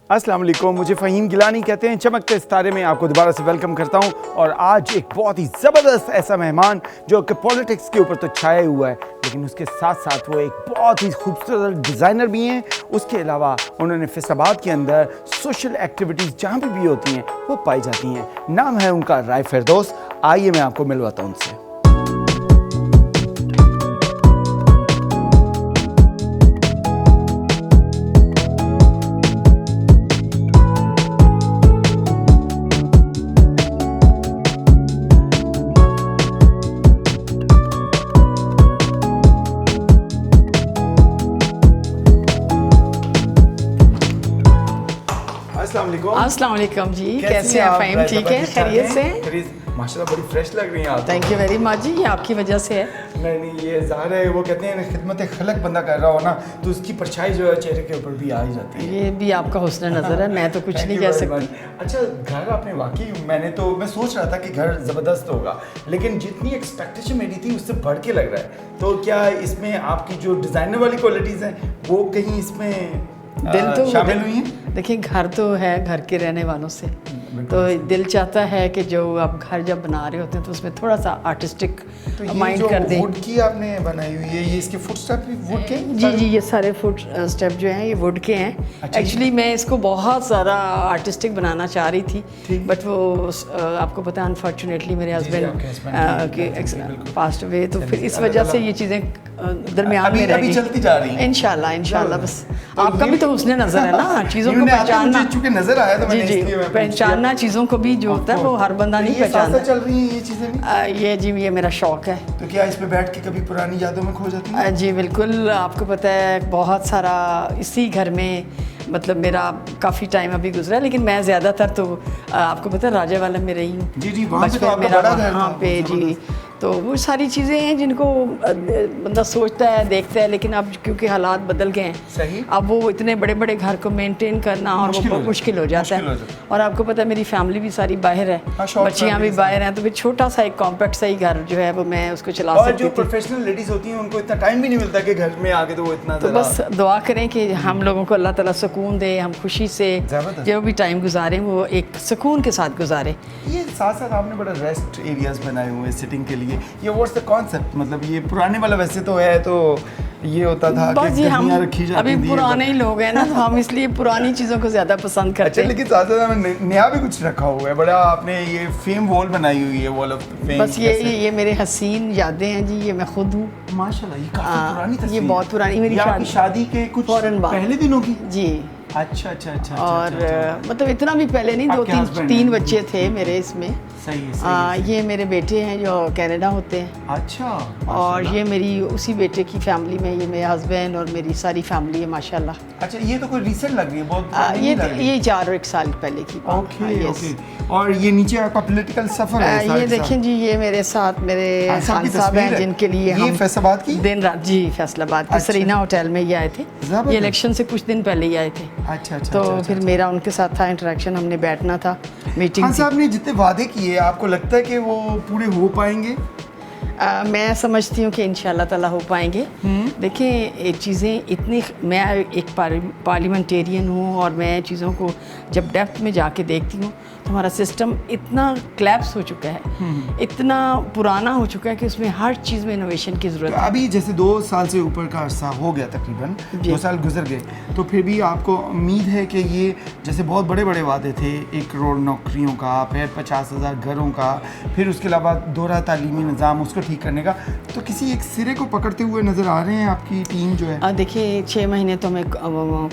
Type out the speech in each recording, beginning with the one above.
السلام علیکم، مجھے فہیم گیلانی کہتے ہیں. چمکتے ستارے میں آپ کو دوبارہ سے ویلکم کرتا ہوں. اور آج ایک بہت ہی زبردست ایسا مہمان جو کہ پولیٹکس کے اوپر تو چھایا ہوا ہے، لیکن اس کے ساتھ ساتھ وہ ایک بہت ہی خوبصورت ڈیزائنر بھی ہیں. اس کے علاوہ انہوں نے فیصل آباد کے اندر سوشل ایکٹیویٹیز جہاں پہ بھی ہوتی ہیں وہ پائی جاتی ہیں. نام ہے ان کا رائے فردوس. آئیے میں آپ کو ملواتا ہوں ان سے. السلام علیکم جی، کیسے ہیں فہیم؟ ٹھیک ہے، خیریت سے؟ ماشاءاللہ بڑی فریش لگ رہی ہیں آپ. تھینک یو ویری مچ جی، یہ آپ کی وجہ سے ہے. نہیں یہ ظاہر ہے، وہ کہتے ہیں خدمت خلق بندہ کر رہا ہو نا تو اس کی پرچھائی جو ہے چہرے کے اوپر بھی آ ہی جاتی ہے. یہ بھی آپ کا حسن نظر ہے، میں تو کچھ نہیں کہہ سکتی. اچھا، گھر آپ نے واقعی میں سوچ رہا تھا کہ گھر زبردست ہوگا، لیکن جتنی ایکسپیکٹیشن میری تھی اس سے بڑھ کے لگ رہا ہے. تو کیا اس میں آپ کی جو ڈیزائنر والی کوالٹیز ہیں وہ کہیں اس میں دل تو شامل ہوئی ہیں؟ دیکھیں، گھر تو ہے گھر کے رہنے والوں سے، تو دل چاہتا ہے کہ جو آپ گھر جب بنا رہے ہوتے ہیں تو اس میں تھوڑا سا آرٹسٹک مائنڈ کر دیں. ووڈ کی آپ نے بنائی ہوئی ہے، یہ اس کے فٹ اسٹیپ بھی ووڈ کے؟ جی، یہ سارے فٹ اسٹیپ جو ہیں یہ ووڈ کے ہیں. ایکچولی میں اس کو بہت زیادہ آرٹسٹک بنانا چاہ رہی تھی، بٹ وہ آپ کو پتہ ہے انفارچونیٹلی میرے ہسبینڈ پاسڈ اوے، تو پھر اس وجہ سے یہ چیزیں درمیان میں رہ گئی. چلتی جا رہی ہیں انشاءاللہ. بس آپ کا بھی تو حسن نظر ہے نا، چیزوں کو پہچاننا. چونکہ نظر آیا تو جی پہچاننا چیزوں کو بھی جو ہوتا ہے وہ ہر بندہ نہیں پہچانتا. چل رہی ہیں یہ چیزیں؟ یہ میرا شوق ہے. تو کیا اس پہ بیٹھ کے کبھی پرانی یادوں میں کھو جاتی ہیں؟ جی بالکل. آپ کو پتہ ہے بہت سارا اسی گھر میں مطلب میرا کافی ٹائم ابھی گزرا ہے، لیکن میں زیادہ تر تو آپ کو پتہ ہے راجہ والا میں رہی ہوں. جی بچپن میرا وہاں پہ. جی تو وہ ساری چیزیں ہیں جن کو بندہ سوچتا ہے دیکھتا ہے، لیکن اب کیونکہ حالات بدل گئے ہیں، اب وہ اتنے بڑے بڑے گھر کو مینٹین کرنا اور وہ بہت مشکل ہو جاتا ہے. اور آپ کو پتہ ہے میری فیملی بھی ساری باہر ہے، بچیاں بھی باہر ہیں، تو پھر چھوٹا سا ایک کمپیکٹ سا ہی گھر جو ہے وہ میں اس کو چلا سکتی تھی. اور جو پروفیشنل لیڈیز ہوتی ہیں ان کو اتنا ٹائم بھی نہیں ملتا کہ گھر میں آگے تو وہ اتنا. تو بس دعا کریں کہ ہم لوگوں کو اللہ تعالیٰ سکون دے، ہم خوشی سے جو بھی ٹائم گزاریں وہ ایک سکون کے ساتھ گزاریں. یہ ساتھ ساتھ آپ نے بڑا ریسٹ ایریاز بنائے ہوئے ہیں سٹنگ کے لیے. یہ واٹس دا کانسیپٹ؟ مطلب یہ پرانے والا ویسے تو ہے، تو یہ ہوتا تھا کہ گدیاں رکھی جاتی تھیں. ابھی پرانے ہی لوگ ہیں نا، تو ہم اس لیے پرانی چیزوں کو زیادہ پسند کرتے ہیں. لیکن ساتھ ساتھ ہمیں نیا بھی کچھ رکھا ہوا ہے. بڑا آپ نے یہ فیم وال بنائی ہوئی ہے، وال آف فیم. بس یہ میرے حسین یادیں ہیں جی. یہ میں خود ہوں ماشاءاللہ. یہ کافی پرانی تصویر. یہ بہت پرانی میری شادی کے کچھ پہلے دنوں کی. جی اچھا. اور مطلب اتنا بھی پہلے نہیں، 2-3 بچے تھے میرے اس میں. یہ میرے بیٹے ہیں جو کینیڈا ہوتے ہیں. اچھا. اور یہ میری اسی بیٹے کی فیملی میں یہ میرے ہسبینڈ اور میری ساری فیملی ہے ماشاءاللہ. اچھا، یہ تو کوئی ریسنٹ لگ رہی ہے بہت. یہ 4 سال پہلے کی. اوکے. اور یہ نیچے آپ کا پولیٹیکل سفر ہے. یہ دیکھیں جی، یہ میرے ساتھ میرے خان صاحب ہیں جن کے لیے ہم فیصل آباد کی دن رات. جی فیصل آباد کے سرینا ہوٹل میں ہی آئے تھے. یہ الیکشن سے کچھ دن پہلے ہی آئے تھے. اچھا. تو پھر میرا ان کے ساتھ تھا انٹریکشن، ہم نے بیٹھنا تھا، میٹنگ. خان صاحب نے جتنے وعدے کیے آپ کو لگتا ہے کہ وہ پورے ہو پائیں گے؟ میں سمجھتی ہوں کہ انشاءاللہ تعالیٰ ہو پائیں گے. دیکھیں چیزیں اتنی، میں ایک پارلیمنٹیرین ہوں اور میں چیزوں کو جب ڈیپتھ میں جا کے دیکھتی ہوں تو ہمارا سسٹم اتنا کلیپس ہو چکا ہے، اتنا پرانا ہو چکا ہے کہ اس میں ہر چیز میں انوویشن کی ضرورت ہے. ابھی جیسے 2 سال سے اوپر کا عرصہ ہو گیا، تقریباً 2 سال گزر گئے، تو پھر بھی آپ کو امید ہے کہ یہ جیسے بہت بڑے بڑے وعدے تھے، 1 کروڑ نوکریوں کا، پھر 50,000 گھروں کا، پھر اس کے علاوہ دوہرا تعلیمی نظام اس کو ٹھیک کرنے کا، تو کسی ایک سرے کو پکڑتے ہوئے نظر آ رہے ہیں آپ کی ٹیم جو ہے؟ دیکھیے 6 مہینے تو ہمیں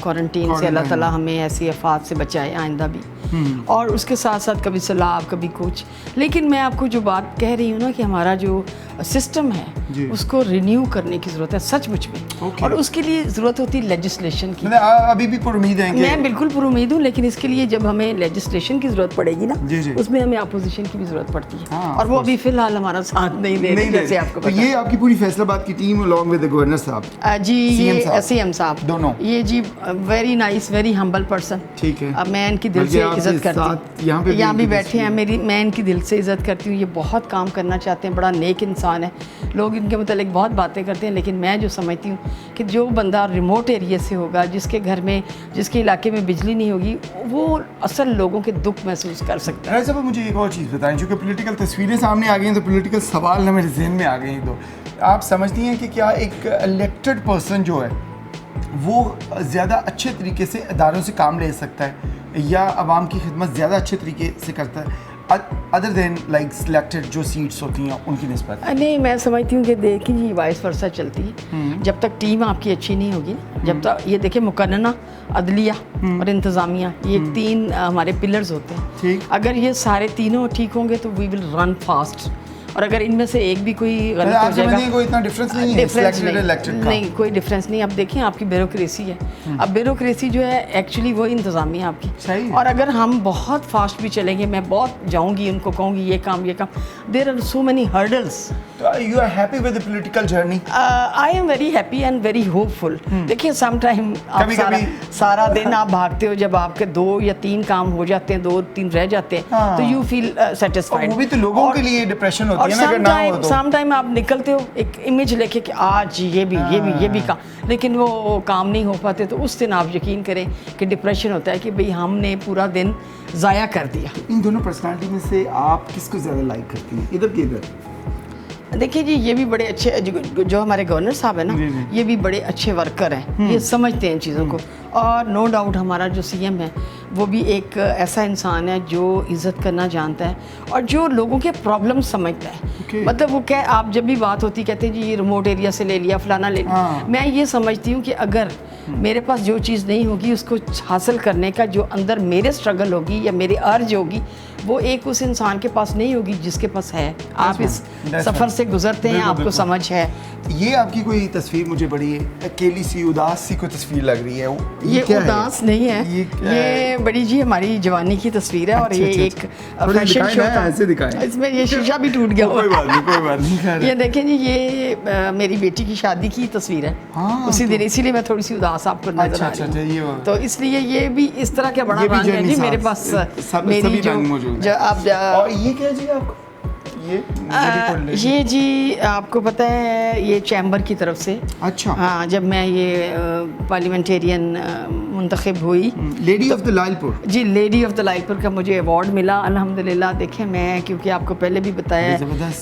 کوارنٹین سے اللہ تعالیٰ ہمیں ایسی آفات سے بچائے آئندہ بھی، اور اس کے ساتھ ساتھ کبھی سیلاب کبھی کچھ. لیکن میں آپ کو جو بات کہہ رہی ہوں نا کہ ہمارا جو سسٹم ہے اس کو رینیو کرنے کی ضرورت ہے سچ مچ میں، اور اس کے لیے ضرورت ہوتی ہے لیجسلیشن کی. ابھی بھی پر امید ہیں؟ میں بالکل پر امید ہوں، لیکن اس کے لیے جب ہمیں لیجسلیشن کی ضرورت پڑے گی نا، اس میں ہمیں اپوزیشن کی بھی ضرورت پڑتی ہے، اور وہ ابھی فی الحال ہمارا ساتھ نہیں دے رہے جیسے آپ کو پتہ. یہ آپ کی پوری فیصل آباد کی team along with the governor صاحب؟ جی یہ سی ایم صاحب دونوں. یہ جی very nice, very humble person. ٹھیک ہے. میں ان کی دل سے عزت کرتی ہوں. یہاں بھی بیٹھے ہیں، میں ان کی دل سے عزت کرتی ہوں. یہ بہت کام کرنا چاہتے ہیں، بڑا نیک انسان ہے. لوگ تعلیم کے متعلق بہت باتیں کرتے ہیں، لیکن میں جو سمجھتی ہوں کہ جو بندہ ریموٹ ایریا سے ہوگا، جس کے گھر میں، جس کے علاقے میں بجلی نہیں ہوگی، وہ اصل لوگوں کے دکھ محسوس کر سکتا ہے۔ راجہ صاحب مجھے ایک اور چیز بتائیں، چونکہ پولیٹیکل تصویریں سامنے آ گئی ہیں تو پولیٹیکل سوال نہ میرے ذہن میں آ گئے ہیں، تو آپ سمجھتی ہیں کہ کیا ایک الیکٹڈ پرسن جو ہے وہ زیادہ اچھے طریقے سے اداروں سے کام لے سکتا ہے یا عوام کی خدمت زیادہ اچھے طریقے سے کرتا ہے ادر دین لائک سلیکٹڈ جو سیٹس ہوتی ہیں ان کی نسبت؟ نہیں، میں سمجھتی ہوں کہ دیکھیں جی وائس ورثہ چلتی ہے، جب تک ٹیم آپ کی اچھی نہیں ہوگی نا، جب تک یہ دیکھیں مقننہ، عدلیہ اور انتظامیہ، یہ 3 ہمارے پلرز ہوتے ہیں، اگر یہ سارے تینوں ٹھیک ہوں گے تو وی ول رن فاسٹ، اور اگر ان میں سے ایک بھی کوئی غلط ہو جائے گا، کوئی اتنا ڈفرینس نہیں ہے سلیکٹڈ الیکٹڈ کا؟ نہیں، کوئی ڈفرینس نہیں۔ اب دیکھیں آپ کی بیوروکریسی ہے، اب بیوروکریسی جو ہے ایکچولی وہ انتظامیہ آپ کی، اور اگر ہم بہت فاسٹ بھی چلیں گے، میں بہت جاؤں گی ان کو کہوں گی یہ کام، there are so many hurdles. You are happy with the political journey? I am very happy and very hopeful. دیکھیے سم ٹائم آپ سارا دن آپ بھاگتے ہو، جب آپ کے 2 یا 3 کام ہو جاتے ہیں، 2-3 رہ جاتے ہیں، تو یو فیل سیٹسفائڈ۔ وہ بھی تو لوگوں کے لیے ڈپریشن ہوتی ہے نا اگر نہ ہو تو۔ سم ٹائم آپ نکلتے ہو ایک امیج لے کے کہ آج یہ بھی کام، لیکن وہ کام نہیں ہو پاتے، تو اس دن آپ یقین کریں کہ ڈپریشن ہوتا ہے کہ بھئی ہم نے پورا دن ضائع کر دیا۔ ان دونوں پرسنالٹی میں سے آپ کس کو زیادہ لائک کرتی ہیں، ادھر کے ادھر؟ دیکھیے جی یہ بھی بڑے اچھے، جو ہمارے گورنر صاحب ہیں نا، یہ بھی بڑے اچھے ورکر ہیں، یہ سمجھتے ہیں ان چیزوں کو، اور نو ڈاؤٹ ہمارا جو سی ایم ہے وہ بھی ایک ایسا انسان ہے جو عزت کرنا جانتا ہے اور جو لوگوں کے پرابلم سمجھتا ہے۔ مطلب وہ آپ جب بھی بات ہوتی کہتے ہیں جی یہ ریموٹ ایریا سے لے لیا، فلانا لے لیا، میں یہ سمجھتی ہوں کہ اگر میرے پاس جو چیز نہیں ہوگی اس کو حاصل کرنے کا جو اندر میرے اسٹرگل ہوگی یا میری ارج ہوگی، وہ ایک اس انسان کے پاس نہیں ہوگی جس کے پاس ہے۔ آپ اس سفر سے گزرتے ہیں، آپ کو سمجھ ہے۔ یہ آپ کی کوئی تصویر مجھے بڑی اکیلی سی اداس سی کوئی تصویر لگ رہی ہے، یہ اداس نہیں ہے، یہ بڑی جی ہماری جوانی کی تصویر ہے، اور یہ ایک فیشن شو تھا، اس میں یہ شیشہ بھی ٹوٹ گیا۔ کوئی بات نہیں۔ یہ دیکھیں جی یہ میری بیٹی کی شادی کی تصویر ہے اسی دن، اسی لیے میں تھوڑی سی اداس آپ کو نظر آ رہی ہوں، تو اس لیے یہ بھی اس طرح کا بڑا رنگ ہے جی میرے پاس، میری جو آپ اور یہ کیا جی آپ کو یہ جی آپ کو پتہ ہے یہ چیمبر کی طرف سے، اچھا ہاں، جب میں یہ پارلیمنٹیرین منتخب ہوئی، لیڈی آف دا لائل پور، جی لیڈی آف دا لائل پور کا مجھے ایوارڈ ملا الحمدللہ۔ دیکھیں میں کیونکہ آپ کو پہلے بھی بتایا ہے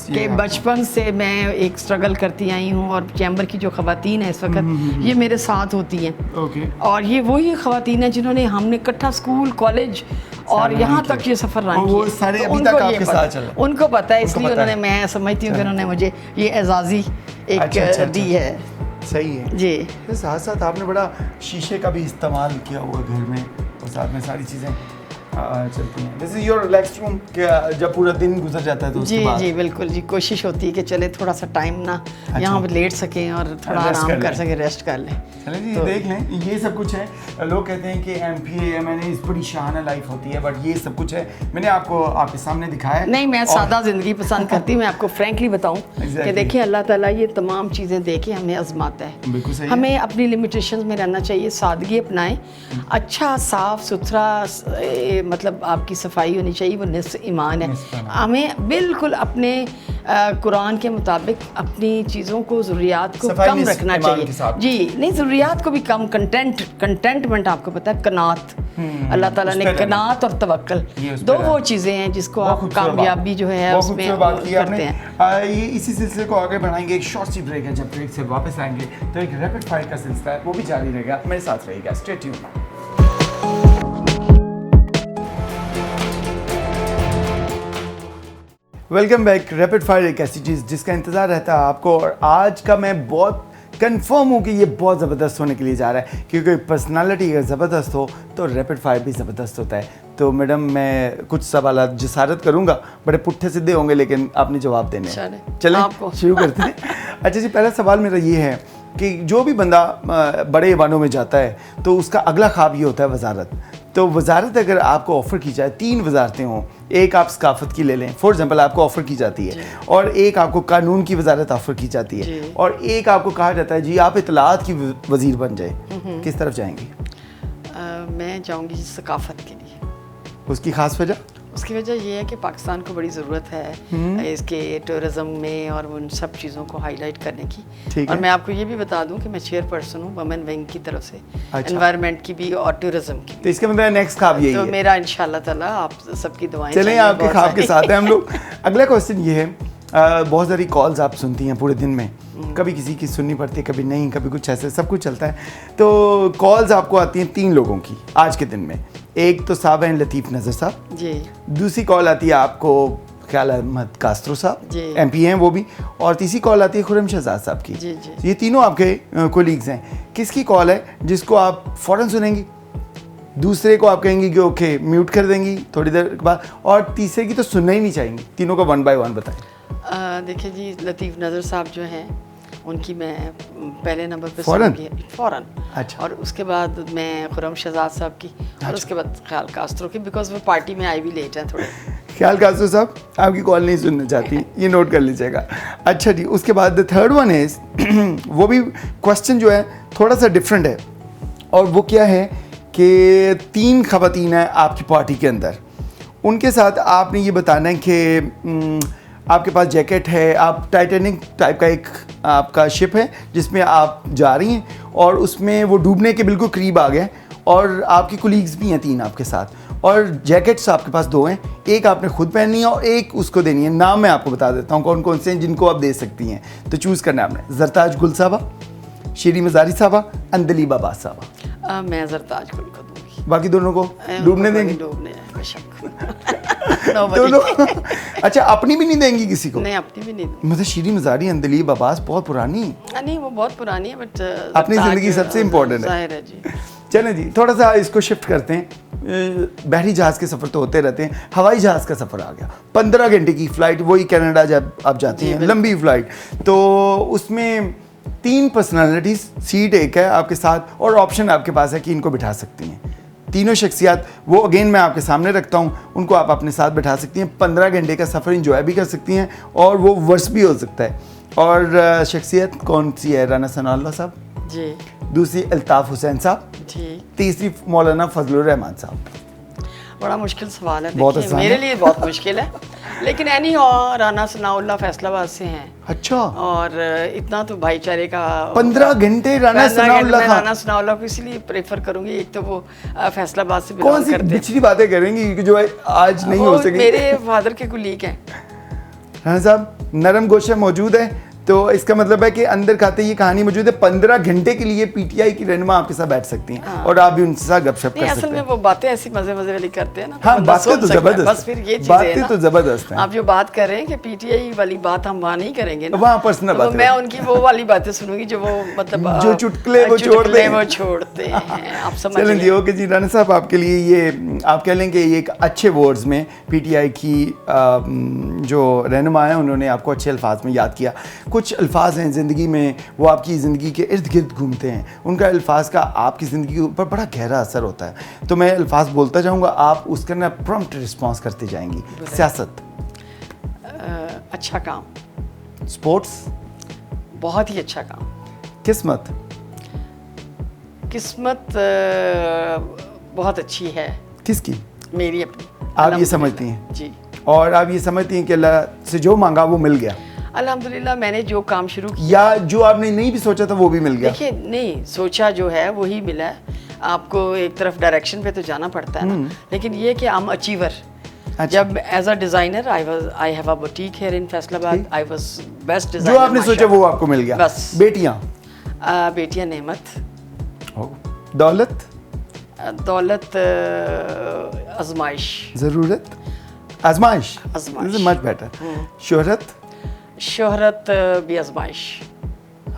کہ بچپن سے میں ایک اسٹرگل کرتی آئی ہوں، اور چیمبر کی جو خواتین ہیں اس وقت یہ میرے ساتھ ہوتی ہیں، اور یہ وہی خواتین ہیں جنہوں نے ہم نے اکٹھا اسکول، کالج اور یہاں تک یہ سفر رن کیا، ان کو پتہ ہے، اس لیے انہوں نے، میں سمجھتی ہوں کہ انہوں نے مجھے یہ اعزازی ایک دی ہے۔ صحیح ہے جی۔ ساتھ ساتھ آپ نے بڑا شیشے کا بھی استعمال کیا ہوا گھر میں، اور ساتھ میں ساری چیزیں چلتی ہیں۔ دس از یور ریلیکس روم کہ جب پورا دن گزر جاتا ہے تو اس کے بعد؟ جی بالکل جی، کوشش ہوتی ہے کہ چلے تھوڑا سا ٹائم نا یہاں پہ لیٹ سکیں اور تھوڑا آرام کر سکیں، ریسٹ کر لیں۔ چلیں جی دیکھ لیں، یہ سب کچھ ہے۔ لوگ کہتے ہیں کہ M P A M N A بڑی شاہانہ لائف ہوتی ہے، بٹ یہ سب کچھ ہے، میں نے آپ کو آپ کے سامنے دکھایا ہے۔ نہیں، میں سادہ زندگی پسند کرتی ہوں، میں آپ کو فرینکلی بتاؤں کہ دیکھیں اللہ تعالیٰ یہ تمام چیزیں دے کے ہمیں آزماتا ہے، بالکل صحیح، ہمیں اپنی لمیٹیشنز میں رہنا چاہیے، سادگی اپنائیں، اچھا صاف ستھرا، مطلب آپ کی صفائی ہونی چاہیے، وہ نصف ایمان ہے۔ ہمیں بالکل اپنے قرآن کے مطابق اپنی چیزوں کو، ضروریات کو کم رکھنا چاہیے، جی نہیں ضروریات کو بھی کم، کنٹینٹمنٹ آپ کو پتہ ہے، قناعت، اللہ تعالیٰ نے قناعت اور توکل دو وہ چیزیں ہیں جس کو آپ کامیابی جو ہے اس میں کرتے ہیں۔ یہ اسی سلسلے کو آگے بڑھائیں گے، ایک شارٹ سی بریک ہے، جب بریک سے واپس آئیں گے تو ایک ریپڈ فائر کا سلسلہ ہے وہ بھی جاری رہے گا، میرے ساتھ رہے گا، stay tune. Welcome back. Rapid fire ایک ایسی چیز جس کا انتظار رہتا ہے آپ کو، اور آج کا میں بہت کنفرم ہوں کہ یہ بہت زبردست ہونے کے لیے جا رہا ہے، کیونکہ پرسنالٹی اگر زبردست ہو تو ریپڈ فائر بھی زبردست ہوتا ہے۔ تو میڈم میں کچھ سوالات جسارت کروں گا، بڑے پٹھے سیدھے ہوں گے لیکن آپ نے جواب دینے ہیں۔ چلیں شروع کرتے ہیں۔ اچھا جی، پہلا سوال میرا یہ ہے کہ جو بھی بندہ بڑے ایوانوں میں جاتا ہے تو اس کا اگلا خواب یہ ہوتا ہے وزارت۔ تو وزارت اگر آپ کو آفر کی جائے، 3 وزارتیں ہوں، ایک آپ ثقافت کی لے لیں فار ایگزامپل، آپ کو آفر کی جاتی ہے، اور ایک آپ کو قانون کی وزارت آفر کی جاتی ہے، اور ایک آپ کو کہا جاتا ہے جی آپ اطلاعات کی وزیر بن جائیں، کس طرف جائیں گی؟ میں جاؤں گی ثقافت کے لیے۔ اس کی خاص وجہ؟ اس کی وجہ یہ ہے کہ پاکستان کو بڑی ضرورت ہے اس کے ٹورزم میں اور ان سب چیزوں کو ہائی لائٹ کرنے کی. اور میں آپ کو یہ بھی بتا دوں کہ میں چیئر پرسن ہوں وومن ونگ کی طرف سے, انوائرمنٹ کی بھی اور ٹورزم کی. تو اس کے مطلب نیکسٹ خواب یہی ہے. تو میرا انشاءاللہ تعالیٰ آپ سب کی دعائیں چلیں آپ کے خواب کے ساتھ ہیں ہم لوگ. اگلا کوشچن یہ ہے, بہت ساری کالز آپ سنتی ہیں پورے دن میں, کبھی کسی کی سننی پڑتی ہے, کبھی نہیں, کبھی کچھ ایسے, سب کچھ چلتا ہے. تو کالز آپ کو آتی ہیں 3 لوگوں کی آج کے دن میں. ایک تو صاحب ہیں لطیف نظر صاحب جی, دوسری کال آتی ہے آپ کو خیال احمد کاسترو صاحب جی, ایم پی ہیں وہ بھی, اور تیسری کال آتی ہے خرم شہزاد صاحب کی جی. یہ تینوں آپ کے کولیگز ہیں. کس کی کال ہے جس کو آپ فوراً سنیں گی, دوسرے کو آپ کہیں گی کہ اوکے میوٹ کر دیں گی تھوڑی دیر کے بعد, اور تیسرے کی تو سننا ہی نہیں چاہیں گی؟ تینوں کو 1 by 1 بتائیں. دیکھیے جی, لطیف نظر صاحب جو ہیں ان کی میں پہلے نمبر پہ فوراً, اور اس کے بعد میں خرم شہزاد صاحب کی, اور اس کے بعد خیال کاسترو کی, بیکاز وہ پارٹی میں آئی بھی لیٹ ہیں تھوڑے. خیال کاسترو صاحب آپ کی کال نہیں سننا چاہتی, یہ نوٹ کر لیجیے گا. اچھا جی, اس کے بعد تھرڈ ون از وہ بھی کوشچن جو ہے تھوڑا سا ڈفرینٹ ہے, اور وہ کیا ہے کہ 3 خواتین ہیں آپ کی پارٹی کے اندر, ان کے ساتھ آپ نے یہ بتانا ہے کہ آپ کے پاس جیکٹ ہے, آپ ٹائٹینک ٹائپ کا ایک آپ کا شپ ہے جس میں آپ جا رہی ہیں, اور اس میں وہ ڈوبنے کے بالکل قریب آ گئے, اور آپ کی کولیگز بھی ہیں 3 آپ کے ساتھ, اور جیکٹس آپ کے پاس 2 ہیں, ایک آپ نے خود پہننی ہے اور ایک اس کو دینی ہے. نام میں آپ کو بتا دیتا ہوں کون کون سے ہیں جن کو آپ دے سکتی ہیں, تو چوز کرنا ہے آپ نے. زرتاج گل صاحبہ, شیری مزاری صاحبہ, اندلیب عباس صاحبہ. میں زرتاج گل کو دوں گی. باقی دونوں کو ڈوبنے دیں گی؟ ڈوبنے بے شک. دونوں. اچھا, اپنی بھی نہیں دیں گی کسی کو؟ نہیں, اپنی بھی نہیں. مطلب شیری مزاری, اندلیب عباس بہت پرانی. نہیں, وہ بہت پرانی ہے, بٹ اپنی زندگی سب سے امپورٹنٹ ہے. ظاہر ہے جی. چلیں جی, تھوڑا سا اس کو شفٹ کرتے ہیں. بحری جہاز کے سفر تو ہوتے رہتے ہیں, ہوائی جہاز کا سفر آ گیا. 15 گھنٹے کی فلائٹ, وہی کینیڈا جب آپ جاتی ہیں, لمبی فلائٹ, تو اس میں 3 پرسنالٹیز, سیٹ ایک ہے آپ کے ساتھ, اور آپشن آپ کے پاس ہے کہ ان کو بٹھا سکتی ہیں. تینوں شخصیات وہ اگین میں آپ کے سامنے رکھتا ہوں, ان کو آپ اپنے ساتھ بٹھا سکتی ہیں. 15 گھنٹے کا سفر انجوائے بھی کر سکتی ہیں, اور وہ ورس بھی ہو سکتا ہے. اور شخصیت کون سی ہے؟ رانا ثناء اللہ صاحب جی, دوسری الطاف حسین صاحب جی, تیسری مولانا فضل الرحمان صاحب. بڑا مشکل سوال ہے, دیکھیے میرے لیے بہت مشکل ہے, لیکن اینی رانا ثناء اللہ فیصل آباد سے ہیں. اچھا, اور اتنا تو بھائی چارے کا 15 گھنٹے رانا ثناء اللہ. رانا ثناء اللہ کو اسی لیے پریفر کروں گی, ایک تو وہ فیصل آباد سے کون سی بچڑی باتیں کریں گی جو آج نہیں ہو سکے. میرے فادر کے کولیگ ہیں. رانا صاحب نرم گوشہ موجود ہے, تو اس کا مطلب ہے کہ اندر کھاتے یہ کہانی موجود ہے. 15 گھنٹے کے لیے پی ٹی آئی کی رہنما آپ کے ساتھ بیٹھ سکتی ہیں, اور آپ بھی ان سے گپ شپ کر سکتے ہیں. اصل میں وہ باتیں ایسی مزے والی کرتے ہیں نا. ہاں, باتیں تو زبردست, بس پھر یہ باتیں تو زبردست ہیں. آپ جو بات کر رہے ہیں کہ پی ٹی آئی والی بات ہم وہاں نہیں کریں گے, وہاں پرسنل باتیں, میں ان کی وہ والی باتیں سنوں گی جو وہ مطلب جو چٹکلے وہ چھوڑتے ہیں. آپ سمجھ چلیں جی, اوکے جی. رانا صاحب آپ کے لیے یہ آپ کہہ لیں کہ یہ ایک اچھے ورڈز میں پی ٹی آئی کی جو رہنما ہیں انہوں نے آپ کو اچھے الفاظ میں یاد کیا. کچھ الفاظ ہیں زندگی میں وہ آپ کی زندگی کے ارد گرد گھومتے ہیں, ان کا الفاظ کا آپ کی زندگی کے اوپر بڑا گہرا اثر ہوتا ہے. تو میں الفاظ بولتا جاؤں گا, آپ اس کا نا پرومپٹ رسپانس کرتے جائیں گی. سیاست, اچھا کام. اسپورٹس, بہت ہی اچھا کام. قسمت, قسمت بہت اچھی ہے. کس کی؟ میری اپنی. آپ یہ سمجھتی ہیں جی, اور آپ یہ سمجھتی ہیں کہ اللہ سے جو مانگا وہ مل گیا؟ الحمدللہ میں نے جو کام شروع کیا, یا جو آپ نے نہیں بھی سوچا تھا وہ بھی مل گیا؟ دیکھیے, نہیں سوچا جو ہے وہی ملا ہے. آپ کو ایک طرف ڈائریکشن پہ تو جانا پڑتا ہے نا, لیکن یہ کہ I'm achiever. جب as a designer I have a boutique here in Faisal آباد. I was best designer. جو آپ نے سوچا وہ آپ کو مل گیا. بس. بیٹیاں, بیٹیاں نعمت. دولت, دولت آزمائش. ضرورت, آزمائش. Much better. شہرت, شہرت بھی آزمائش.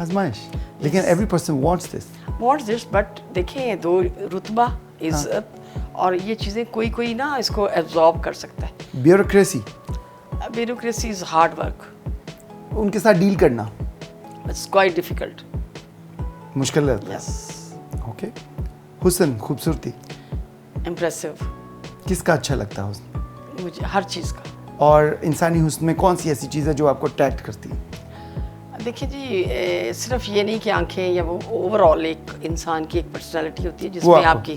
آزمائش, لیکن every person wants this. But دیکھیں, دو رتبہ, عزت اور یہ چیزیں کوئی نا اس کو ایبزارب کر سکتا ہے. Bureaucracy, bureaucracy is hard work. ان کے ساتھ ڈیل کرنا اٹس کوائٹ ڈیفیکلٹ. مشکل ہے. یس. اوکے. حسن, خوبصورتی, امپریسو. کس کا اچھا لگتا ہے حسن؟ مجھے ہر چیز کا. اور انسانی حسن میں کون سی ایسی چیز ہے جو آپ کو اٹریکٹ کرتی ہے؟ دیکھیے جی, صرف یہ نہیں کہ آنکھیں, یا وہ اوور آل ایک انسان کی ایک پرسنالٹی ہوتی ہے جس میں آپ کی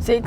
6,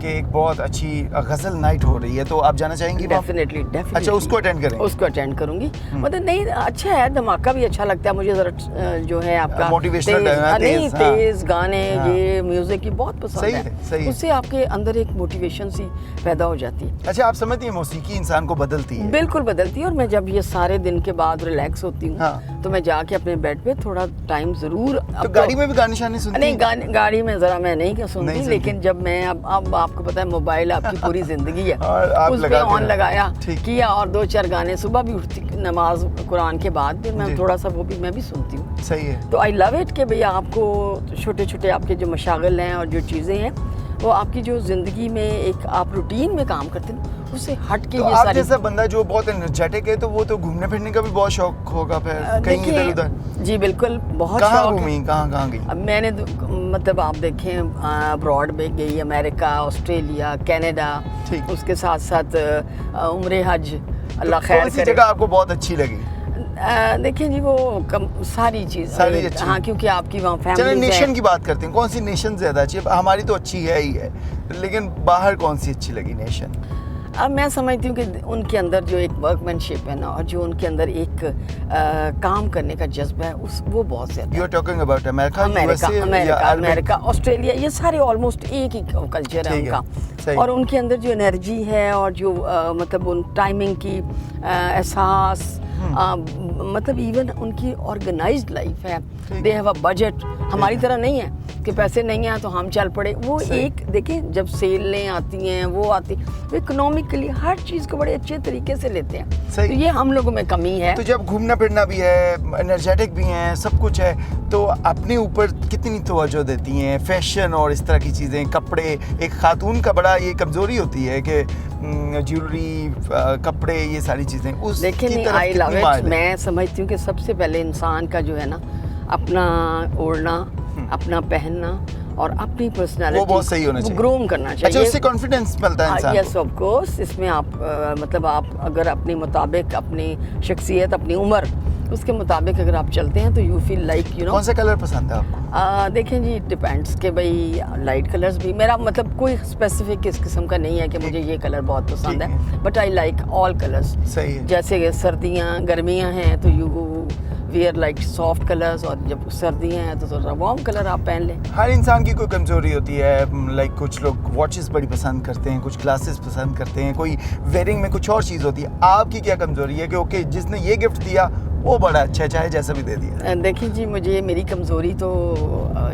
کہ ایک بہت اچھی غزل نائٹ ہو رہی ہے, تو آپ جانا چاہیں گی؟ ڈیفینیٹلی اچھا, اس کو اٹینڈ کریں؟ اس کو اٹینڈ کروں گی. مطلب نہیں, اچھا ہے, دھماکہ بھی اچھا لگتا ہے مجھے, ذرا جو ہے آپ کا تیز گانے, یہ میوزک کی بہت پسند ہے, اس سے آپ کے اندر ایک موٹیویشن سی پیدا ہو جاتی ہے. اچھا, آپ سمجھتی ہیں موسیقی انسان کو بدلتی ہے؟ بالکل بدلتی ہے, اور میں جب یہ سارے دن کے بعد ریلیکس ہوتی ہوں تو میں جا کے اپنے بیڈ پہ تھوڑا ٹائم ضرور. تو گاڑی میں بھی گانے شانے سنتی ہیں؟ نہیں, گاڑی میں ذرا میں نہیں سنتی, لیکن جب میں اب آپ کو پتا ہے موبائل آپ کی پوری زندگی ہے, اس پہ آن لگایا کیا, اور 2-4 گانے صبح بھی اٹھتی نماز قرآن کے بعد بھی میں تھوڑا سا وہ بھی میں بھی سنتی ہوں. صحیح ہے. تو آئی لو اٹ کہ بھئی آپ کو چھوٹے چھوٹے آپ کے جو مشاغل ہیں اور جو چیزیں ہیں وہ آپ کی جو زندگی میں ایک آپ روٹین میں کام کرتے ہیں اس سے ہٹ کے. تو آپ جیسا بندہ جو بہت انرجیٹک ہے تو وہ تو گھومنے پھرنے کا بھی بہت شوق ہوگا پھر کہیں ادھر ادھر؟ جی بالکل, بہت شوق. کہاں گھومی, کہاں گئی؟ میں نے مطلب آپ دیکھیں ابراڈ میں گئی, امریکہ, آسٹریلیا, کینیڈا, اس کے ساتھ ساتھ عمرہ حج, اللہ خیر کرے. کون سی جگہ آپ کو بہت اچھی لگی؟ دیکھیں جی وہ ساری چیز, ہاں, کیونکہ آپ کی وہاں فیملی. چلیں نیشن کی بات کرتے ہیں, کون سی نیشن زیادہ اچھی ہے؟ ہماری تو اچھی ہے ہی ہے, لیکن باہر کون سی اچھی لگی نیشن؟ اب میں سمجھتی ہوں کہ ان کے اندر جو ایک ورک مین شپ ہے نا, اور جو ان کے اندر ایک کام کرنے کا جذبہ ہے, وہ بہت زیادہ. You are talking about America, Australia, یہ سارے آلموسٹ ایک ہی کلچر ہے ان کا, اور ان کے اندر جو انرجی ہے اور جو مطلب ان ٹائمنگ کی احساس, مطلب ایون ان کی آرگنائزڈ لائف ہے. دے ہیو اے بجٹ, ہماری طرح نہیں ہے کہ پیسے نہیں ہیں تو ہم چل پڑے. وہ ایک دیکھیں جب سیلیں آتی ہیں وہ آتی, وہ اکنامکلی ہر چیز کو بڑے اچھے طریقے سے لیتے ہیں. تو یہ ہم لوگوں میں کمی ہے. تو جب گھومنا پھرنا بھی ہے, انرجیٹک بھی ہیں, سب کچھ ہے, تو اپنے اوپر کتنی توجہ دیتی ہیں؟ فیشن اور اس طرح کی چیزیں, کپڑے, ایک خاتون کا بڑا یہ کمزوری ہوتی ہے کہ جیولری, کپڑے, یہ ساری چیزیں اس کی طرف کتنی مائل ہے؟ میں سمجھتی ہوں کہ سب سے پہلے انسان کا جو ہے نا اپنا اوڑھنا, اپنا پہننا اور اپنی پرسنالٹی وہ بہت صحیح ہونا چاہیے, گروم کرنا چاہیے. اچھا, اس سے کانفیڈنس ملتا ہے انسان کو. یس آف کورس, اس میں آپ مطلب آپ اگر اپنے مطابق اپنی شخصیت, اپنی عمر, اس کے مطابق اگر آپ چلتے ہیں تو you feel like you know. کون سا کلر پسند ہے آپ کو؟ دیکھیں جی, ڈپینڈس کہ بھئی لائٹ کلرز بھی, میرا مطلب کوئی اسپیسیفک اس قسم کا نہیں ہے کہ مجھے یہ کلر بہت پسند ہے, but I like all colours. صحیح ہے. جیسے سردیاں گرمیاں ہیں تو you where like soft colours, اور جب سردیاں ہیں تو تھوڑا وارم کلر آپ پہن لیں. ہر انسان کی کوئی کمزوری ہوتی ہے, لائک کچھ لوگ واچز بڑی پسند کرتے ہیں, کچھ گلاسز پسند کرتے ہیں, کوئی ویئرنگ میں کچھ اور چیز ہوتی ہے. آپ کی کیا کمزوری ہے کہ اوکے جس نے یہ گفٹ دیا وہ بڑا اچھا ہے, چاہے جیسا بھی دے دیا؟ دیکھیں جی, مجھے میری کمزوری تو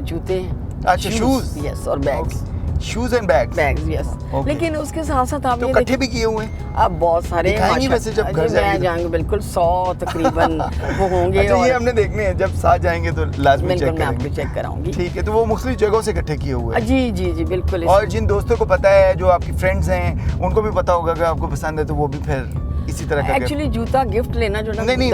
جوتے ہیں. اچھا, شوز. یس, اور بیگس. شوز اینڈ بیگز, یس. لیکن اس کے ساتھ ساتھ آپ تو کٹھے بھی کیے ہوئے ہیں اب بہت سارے. ویسے جب گھر جائیں گے بالکل 100 تقریباً وہ ہوں گے. یہ ہم نے دیکھنے ہیں, جب ساتھ جائیں گے تو لازمی چیک میں آپ کو چیک کراؤں گی. ٹھیک ہے, تو وہ مختلف جگہوں سے اکٹھے کیے ہوئے ہیں؟ جی جی جی بالکل. اور جن دوستوں کو پتہ ہے, جو آپ کی فرینڈز ہیں, ان کو بھی پتہ ہوگا کہ آپ کو پسند ہے, تو وہ بھی پھر اسی طرح کا. ایکچولی جوتا گفٹ لینا جو نا, نہیں,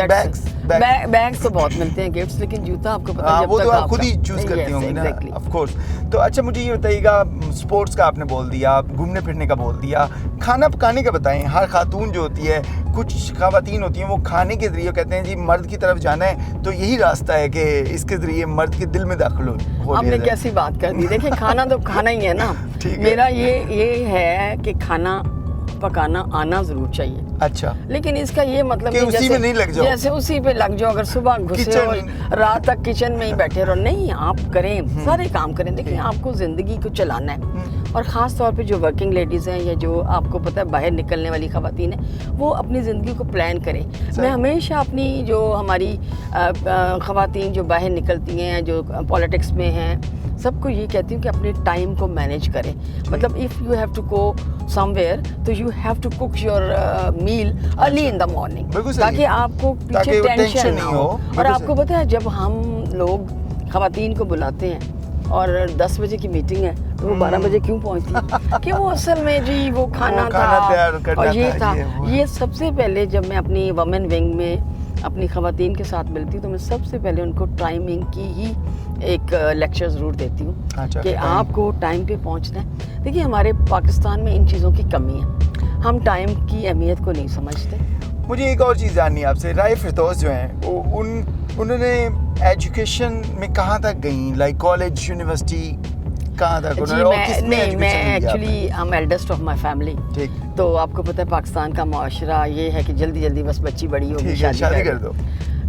بیگس تو بہت ملتے ہیں گفٹس, لیکن جوتا آپ کو پتہ ہے وہ تو آپ خود ہی چوز کرتی ہوں گی نا, آف کورس. تو اچھا, مجھے یہ بتائیے گا, اسپورٹس کا آپ نے بول دیا, گھومنے پھرنے کا بول دیا, کھانا پکانے کا بتائیں. ہر خاتون جو ہوتی ہے, کچھ خواتین ہوتی ہیں وہ کھانے کے ذریعے کہتے ہیں جی مرد کی طرف جانا ہے تو یہی راستہ ہے کہ اس کے ذریعے مرد کے دل میں داخل ہو. ہم نے کیسی بات کر دی. دیکھیں کھانا تو کھانا ہی ہے نا. میرا یہ ہے کہ کھانا پکانا آنا ضرور چاہیے. اچھا, لیکن اس کا یہ مطلب کہ اسی میں نہیں لگ جاؤ, جیسے اسی پہ لگ جاؤ, اگر صبح گھسے ہو رات تک کچن میں ہی بیٹھے رہو. نہیں, آپ کریں, سارے کام کریں. دیکھیں آپ کو زندگی کو چلانا ہے, اور خاص طور پہ جو ورکنگ لیڈیز ہیں یا جو آپ کو پتہ ہے باہر نکلنے والی خواتین ہیں, وہ اپنی زندگی کو پلان کریں. میں ہمیشہ اپنی جو ہماری خواتین جو باہر نکلتی ہیں, جو پولیٹکس میں ہیں, سب کو یہ کہتی ہوں کہ اپنے ٹائم کو مینیج کریں. مطلب if you have to go somewhere تو you have to cook your meal early in the morning, تاکہ آپ کو پیچھے ٹینشن نہ ہو. اور آپ کو پتہ ہے جب ہم لوگ خواتین کو بلاتے ہیں اور 10 بجے کی میٹنگ ہے تو وہ 12 بجے کیوں پہنچتی ہے؟ کہ وہ اصل میں جی وہ کھانا تھا اور یہ تھا. یہ سب سے پہلے جب میں اپنی وومن ونگ میں اپنی خواتین کے ساتھ ملتی ہوں تو میں سب سے پہلے ان کو ٹائمنگ کی ہی ایک لیکچر ضرور دیتی ہوں کہ آپ کو ٹائم پہ پہنچنا ہے. دیکھیے ہمارے پاکستان میں ان چیزوں کی کمی ہے, ہم ٹائم کی اہمیت کو نہیں سمجھتے. مجھے ایک اور چیز جاننی ہے آپ سے, رائے فردوس جو ہیں انہوں نے ایجوکیشن میں کہاں تک گئیں, لائک کالج, یونیورسٹی کہاں تک جی انہوں نے اور کس نے نہیں، میں education دی آپ نے؟ Actually I'm eldest of my family. ٹھیک تو آپ کو پتہ ہے پاکستان کا معاشرہ یہ ہے کہ جلدی جلدی بس بچی بڑی ہوگی ٹھیک ہے شادی کر دو.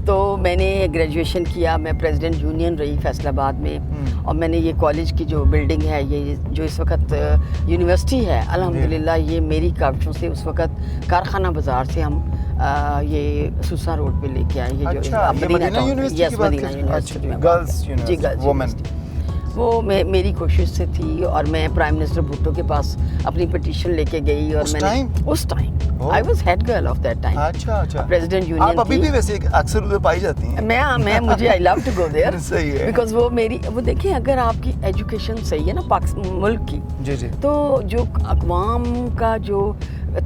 تو میں نے گریجویشن کیا، میں پریزیڈنٹ یونین رہی فیصل آباد میں، اور میں نے یہ کالج کی جو بلڈنگ ہے، یہ جو اس وقت یونیورسٹی ہے، الحمدللہ یہ میری کاوشوں سے اس وقت کارخانہ بازار سے ہم یہ سوسا روڈ پہ لے کے آئے. یہ جو اچھا یہ مدینہ یونیورسٹی کی بات کر یونیورسٹی میں گرلس جی یونیورسٹی گرلس وومن. یونیورسٹی، وہ میری کوشش سے تھی، اور میں پرائم منسٹر بھٹو کے پاس اپنی پٹیشن لے کے گئی، اور میں نے اس time I was head girl of that time. اچھا اچھا پریزیڈنٹ یونین آپ ابھی بھی ویسے اکثر ادھر پائی جاتی ہیں. میں مجھے آئی لو ٹو گو دیئر صحیح ہے. بیکاز وہ دیکھیں اگر آپ کی ایجوکیشن صحیح ہے نا ملک کی، جی جی تو جو اقوام کا جو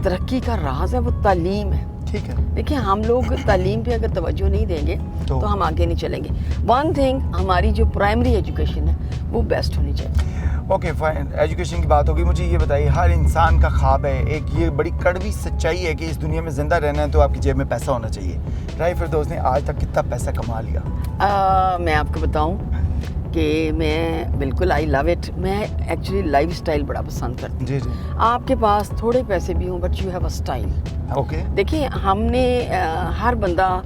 ترقی کا راز ہے وہ تعلیم ہے. ٹھیک ہے. دیکھیں ہم لوگ تعلیم پہ اگر توجہ نہیں دیں گے تو ہم آگے نہیں چلیں گے. ون تھنگ ہماری جو پرائمری ایجوکیشن ہے وہ بیسٹ ہونی چاہیے. اوکے فائن، ایجوکیشن کی بات ہوگی. مجھے یہ بتائیے، ہر انسان کا خواب ہے، ایک یہ بڑی کڑوی سچائی ہے کہ اس دنیا میں زندہ رہنا ہے تو آپ کی جیب میں پیسہ ہونا چاہیے. رائے فردوس نے آج تک کتنا پیسہ کما لیا؟ میں آپ کو بتاؤں کہ میں بالکل آئی لو اٹ. میں ایکچولی لائف اسٹائل بڑا پسند کرتی ہوں. جی جی. آپ کے پاس تھوڑے پیسے بھی ہوں but you have a style. Okay. دیکھیں ہم نے ہر بندہ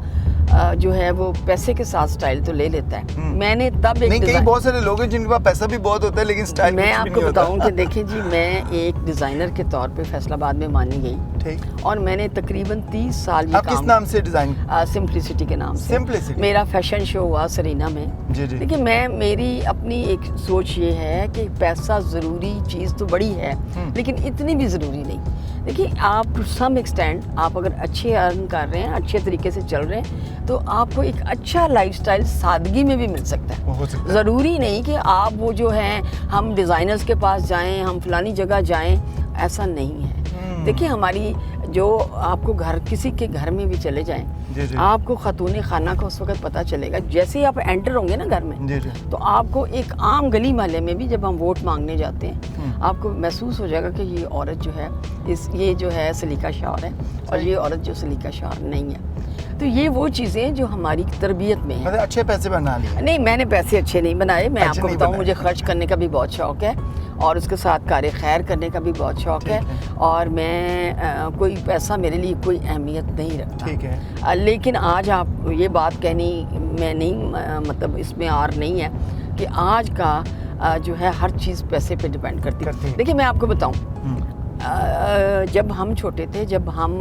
جو ہے وہ پیسے کے ساتھ سٹائل تو لے لیتا ہے. میں نے تب ایک نہیں، کئی بہت سارے لوگ ہیں جن کے پاس پیسہ بھی بہت ہوتا ہے لیکن سٹائل میں آپ کو بتاؤں کہ دیکھیں جی، میں ایک ڈیزائنر کے طور پہ فیصل آباد میں مانی گئی. ٹھیک. اور میں نے تقریباً 30 سال یہ آپ کس نام سے ڈیزائن؟ سمپلسٹی کے نام سے. سمپلسٹی. میرا فیشن شو ہوا سرینا میں. جی جی. دیکھیں میری اپنی ایک سوچ یہ ہے کہ پیسہ ضروری چیز تو بڑی ہے لیکن اتنی بھی ضروری نہیں. دیکھیے آپ ٹو سم ایکسٹینٹ آپ اگر اچھے ارن کر رہے ہیں، اچھے طریقے سے چل رہے ہیں، تو آپ کو ایک اچھا لائف سٹائل سادگی میں بھی مل سکتا ہے. ضروری نہیں کہ آپ وہ جو ہیں ہم ڈیزائنرز کے پاس جائیں، ہم فلانی جگہ جائیں، ایسا نہیں ہے. دیکھیے ہماری جو آپ کو کسی کے گھر میں بھی چلے جائیں، آپ کو خاتون خانہ کا اس وقت پتہ چلے گا جیسے ہی آپ انٹر ہوں گے نا گھر میں، تو آپ کو ایک عام گلی محلے میں بھی جب ہم ووٹ مانگنے جاتے ہیں آپ کو محسوس ہو جائے گا کہ یہ عورت جو ہے یہ جو ہے سلیقہ شعور ہے اور یہ عورت جو سلیقہ شعور نہیں ہے. تو یہ وہ چیزیں جو ہماری تربیت میں ہیں. اچھے پیسے بنا لیے؟ نہیں، میں نے پیسے اچھے نہیں بنائے. میں آپ کو بتاؤں مجھے خرچ کرنے کا بھی بہت شوق ہے اور اس کے ساتھ کار خیر کرنے کا بھی بہت شوق ہے، اور میں کوئی پیسہ میرے لیے کوئی اہمیت نہیں رکھتا. ٹھیک ہے. لیکن آج آپ یہ بات کہنی میں نہیں مطلب اس میں اور نہیں ہے کہ آج کا جو ہے ہر چیز پیسے پہ ڈیپینڈ کرتی ہے. دیکھیے میں آپ کو بتاؤں، جب ہم چھوٹے تھے، جب ہم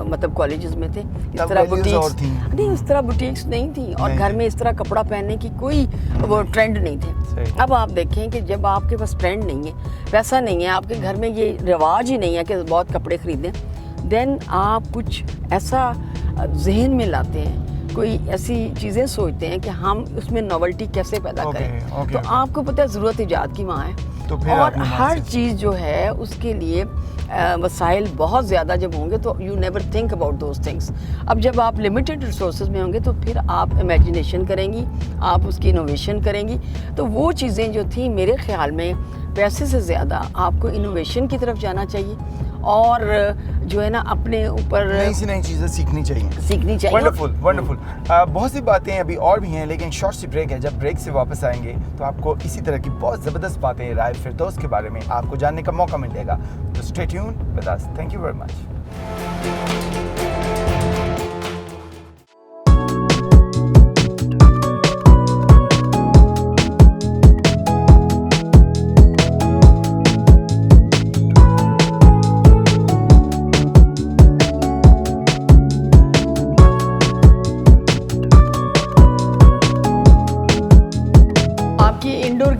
مطلب کالجز میں تھے، اس طرح بوٹیکس نہیں، اس طرح بوٹیکس نہیں تھی، اور گھر میں اس طرح کپڑا پہننے کی کوئی وہ ٹرینڈ نہیں تھے. اب آپ دیکھیں کہ جب آپ کے پاس ٹرینڈ نہیں ہے، پیسہ نہیں ہے، آپ کے گھر میں یہ رواج ہی نہیں ہے کہ بہت کپڑے خریدیں، دین آپ کچھ ایسا ذہن میں لاتے ہیں، کوئی ایسی چیزیں سوچتے ہیں کہ ہم اس میں نوولٹی کیسے پیدا کریں. تو آپ کو پتہ ہے ضرورت ایجاد کی وہاں ہے، اور ہر چیز جو ہے اس کے لیے وسائل بہت زیادہ جب ہوں گے تو you never think about those things. اب جب آپ لمیٹڈ ریسورسز میں ہوں گے تو پھر آپ امیجنیشن کریں گی، آپ اس کی انوویشن کریں گی. تو وہ چیزیں جو تھیں میرے خیال میں پیسے سے زیادہ آپ کو انوویشن کی طرف جانا چاہیے، اور جو ہے نا اپنے اوپر نئی سی نئی چیزیں سیکھنی چاہیے. Wonderful wonderful. بہت سی باتیں ابھی اور بھی ہیں لیکن شارٹ سی بریک ہے. جب بریک سے واپس آئیں گے تو آپ کو اسی طرح کی بہت زبردست باتیں رائے فردوس کے بارے میں آپ کو جاننے کا موقع ملے گا. تو stay tune with us. Thank you very much.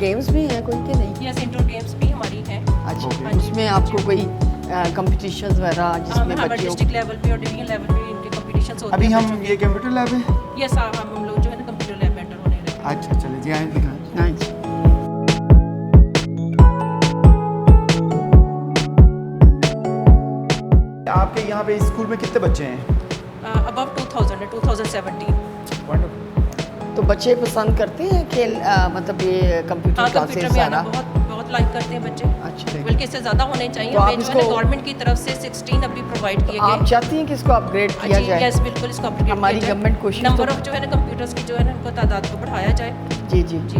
Games بھی ہیں کوئی کہ نہیں؟ یس، انڈور گیمز بھی ہماری ہیں. اچھا، اس میں آپ کو کوئی کمپٹیشنز وغیرہ جس میں ہمارے بچوں ڈسٹرکٹ لیول پہ اور ڈویژن لیول پہ ان کے کمپٹیشنز ہوتے ہیں. ابھی ہم یہ کمپیوٹر لیب ہے؟ یس، ہم لوگ جو ہے نا کمپیوٹر لیب میں انٹر ہونے لگے. اچھا چلے جی آئیں دکھائیں. ہاں جی. آپ کے یہاں پہ اسکول میں کتنے بچے ہیں؟ ابو 2000 ہے، 2017. ونڈرفل. تو بچے پسند کرتے ہیں کھیل مطلب یہ کمپیوٹر کمپیوٹر کلاسز میں آنا سارا؟ بہت لائک کرتے ہیں بچے. اچھا، بلکہ اس سے زیادہ ہونے چاہیے. تو آپ ہمیں اس جو ہے کو گورنمنٹ کی طرف سے 16 ابھی پرووائڈ کیے گئے. آپ چاہتی ہیں کہ اس کو اپ گریڈ کیا جائے؟ یس بالکل، اس کو اپگریڈ ہماری گورنمنٹ کوشش نمبر آف جو ہے نا کمپیوٹرز کی جو ہے نا ان کو تعداد کو بڑھایا جائے. جی جی جی.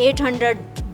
800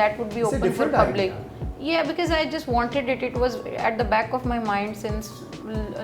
that would be open for public. Yeah, because I just wanted it. It was at the back of my mind since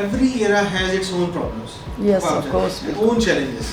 every era has its own problems. Yes, of course. Own challenges.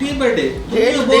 day by day. Day to day,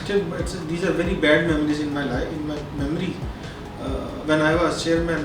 still, these are very bad memories in my life, in my memory. When I was chairman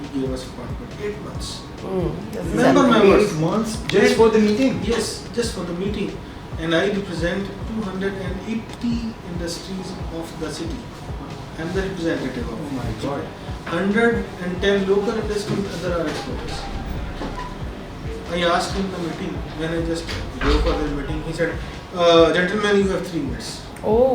he gave us appointment, 8 months. Remember my words. 8 months just for the meeting? Yes, just for the meeting. And I represent 280 industries of the city. I'm the representative of. Oh my God. 110 local industries, other are exporters. I asked him in the meeting, when I just go for the meeting, he said, gentlemen, you have 3 minutes. Oh.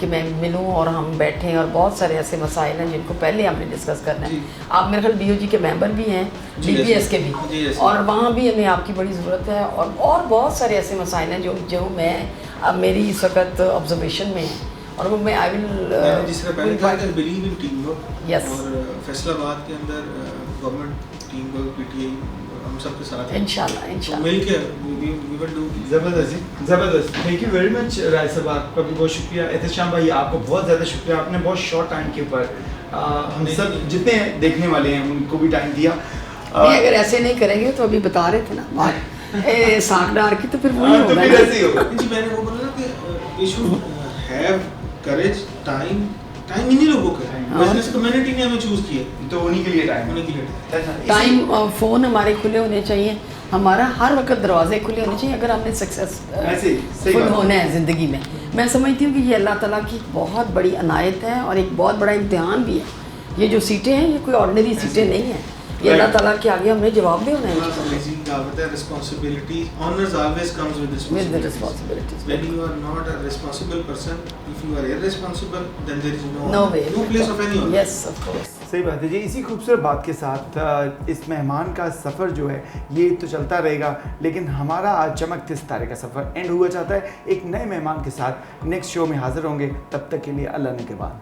کہ میں ملوں اور ہم بیٹھیں, اور بہت سارے ایسے مسائل ہیں جن کو پہلے ہم نے ڈسکس کرنا ہے. آپ میرے خیال BOG کے ممبر بھی ہیں, DPS کے بھی, اور وہاں بھی ہمیں آپ کی بڑی ضرورت ہے, اور بہت سارے ایسے مسائل ہیں جو میں اب میری اس وقت آبزرویشن میں ہیں, اور وہ میں آئی ول جس طرح پہلے کہا کہ believe in team work, Yes. اور فیصل آباد کے اندر گورنمنٹ ٹیم ورک PTI ہم سب کے ساتھ ہیں انشاءاللہ مل کے we will do. زبردست جی, زبردست. تھینک یو ویری مچ رائے صاحب, آپ کا بھی بہت شکریہ. احتشام بھائی آپ کو بہت زیادہ شکریہ, آپ نے بہت شارٹ ٹائم کے اوپر ہم سب جتنے دیکھنے والے ہیں ان کو بھی ٹائم دیا. اگر ایسے نہیں کریں گے تو ابھی بتا رہے تھے نا ساکھ ڈار کی, تو پھر وہی تو ہوگا پھر نا. جی میں نے وہ بولا نا کہ we should have courage, time انہی لوگوں کا ہے, بزنس کمیونٹی نے ہمیں چوز کیا, تو انہی کے لیے ٹائم, انہی کے لیے ٹائم, فون ہمارے کھلے ہونے چاہیے, ہمارا ہر وقت دروازے کھلے ہونے چاہیے اگر ہم نے سکسیسفل ہونا ہے زندگی میں. میں سمجھتی ہوں کہ یہ اللہ تعالیٰ کی بہت بڑی عنایت ہے اور ایک بہت بڑا امتحان بھی ہے. یہ جو سیٹیں ہیں یہ کوئی آرڈنری سیٹیں نہیں ہیں, یہ اللہ تعالیٰ کے آگے ہم نے جواب بھی ہونا ہے. responsibility, honors always comes with With the responsibilities. responsibilities. When you are not a responsible person, if you are irresponsible, then there is No way. no place of any honor. Yes, of course. صحیح بات ہے جی. اسی خوبصورت بات کے ساتھ اس مہمان کا سفر جو ہے یہ تو چلتا رہے گا, لیکن ہمارا آج چمکتے ستارے کا سفر اینڈ ہوا چاہتا ہے. ایک نئے مہمان کے ساتھ نیکسٹ شو میں حاضر ہوں گے, تب تک کے لیے اللہ نے کے بعد.